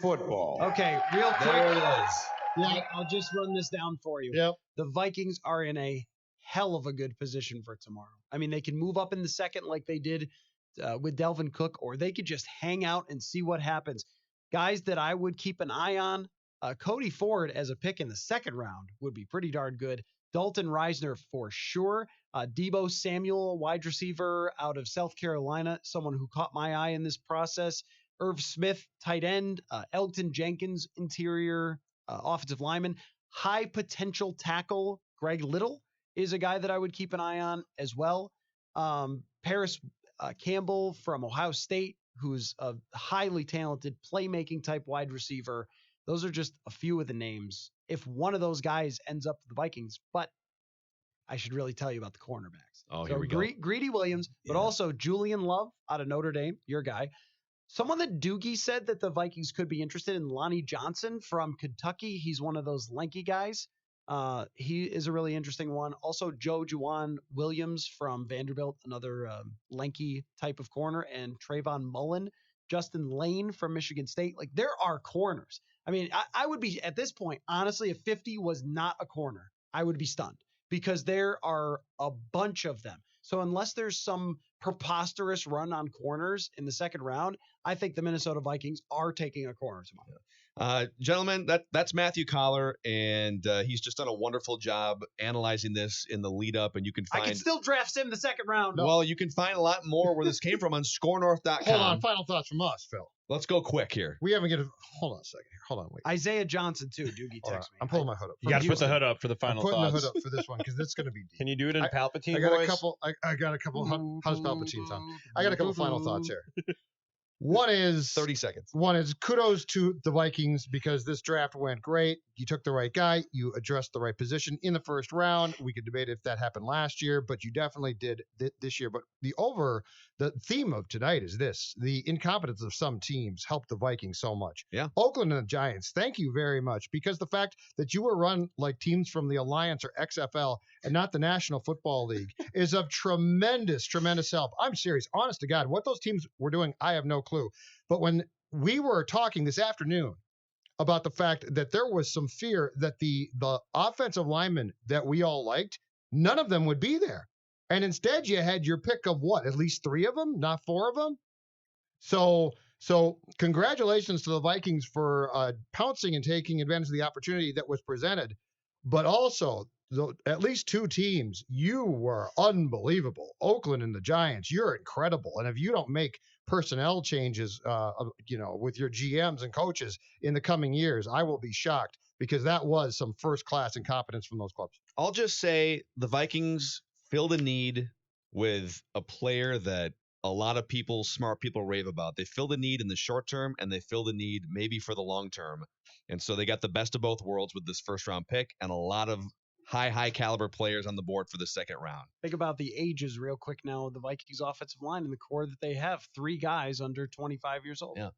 football. Okay, real quick. There it is. Yeah, I'll just run this down for you. Yep. The Vikings are in a hell of a good position for tomorrow. I mean, they can move up in the second like they did with Delvin Cook, or they could just hang out and see what happens. Guys that I would keep an eye on, Cody Ford as a pick in the second round would be pretty darn good. Dalton Reisner for sure. Deebo Samuel, wide receiver out of South Carolina, someone who caught my eye in this process. Irv Smith, tight end. Elgton Jenkins, interior offensive lineman. High potential tackle Greg Little is a guy that I would keep an eye on as well. Paris Campbell from Ohio State, who's a highly talented playmaking type wide receiver. Those are just a few of the names. If one of those guys ends up with the Vikings, but I should really tell you about the cornerbacks. Oh, here we go. Greedy Williams, but also Julian Love out of Notre Dame, your guy. Someone that Doogie said that the Vikings could be interested in, Lonnie Johnson from Kentucky. He's one of those lanky guys. He is a really interesting one. Also, Joe Juwan Williams from Vanderbilt, another lanky type of corner, and Trayvon Mullen, Justin Lane from Michigan State. Like, there are corners. I mean, I would be, at this point, honestly, if 50 was not a corner, I would be stunned because there are a bunch of them. So unless there's some preposterous run on corners in the second round, I think the Minnesota Vikings are taking a corner tomorrow. Gentlemen, that's Matthew Coller, and he's just done a wonderful job analyzing this in the lead up. And you can find. I can still draft him the second round. Well, you can find a lot more where this came from on ScoreNorth.com. Hold on, final thoughts from us, Phil. Let's go quick here. We haven't given. Hold on a second here. Hold on, wait. Isaiah Johnson too. Doogie text me. I'm pulling my hood up. You got to put the hood up for the final I'm putting thoughts. the hood up for this one because it's going to be deep. Can you do it in Palpatine I got voice? a couple. I got a couple. How's Palpatine sound? I got a couple final thoughts here. One is 30 seconds. One is kudos to the Vikings because this draft went great. You took the right guy. You addressed the right position in the first round. We could debate if that happened last year, but you definitely did this year. But the theme of tonight is this: the incompetence of some teams helped the Vikings so much. Yeah. Oakland and the Giants, thank you very much, because the fact that you were run like teams from the Alliance or XFL and not the National Football League is of tremendous, tremendous help. I'm serious. Honest to God, what those teams were doing, I have no clue. But when we were talking this afternoon about the fact that there was some fear that the offensive linemen that we all liked, none of them would be there. And instead you had your pick of what, at least 3 of them, not 4 of them? So congratulations to the Vikings for pouncing and taking advantage of the opportunity that was presented. But also, at least 2 teams, you were unbelievable. Oakland and the Giants, you're incredible. And if you don't make personnel changes, with your GMs and coaches in the coming years, I will be shocked because that was some first-class incompetence from those clubs. I'll just say the Vikings filled a need with a player that a lot of smart people rave about. They filled a need in the short term, and they filled a need maybe for the long term. And so they got the best of both worlds with this first-round pick and a lot of high caliber players on the board for the second round. Think about the ages real quick now of the Vikings offensive line and the core that they have. 3 guys under 25 years old. Yeah.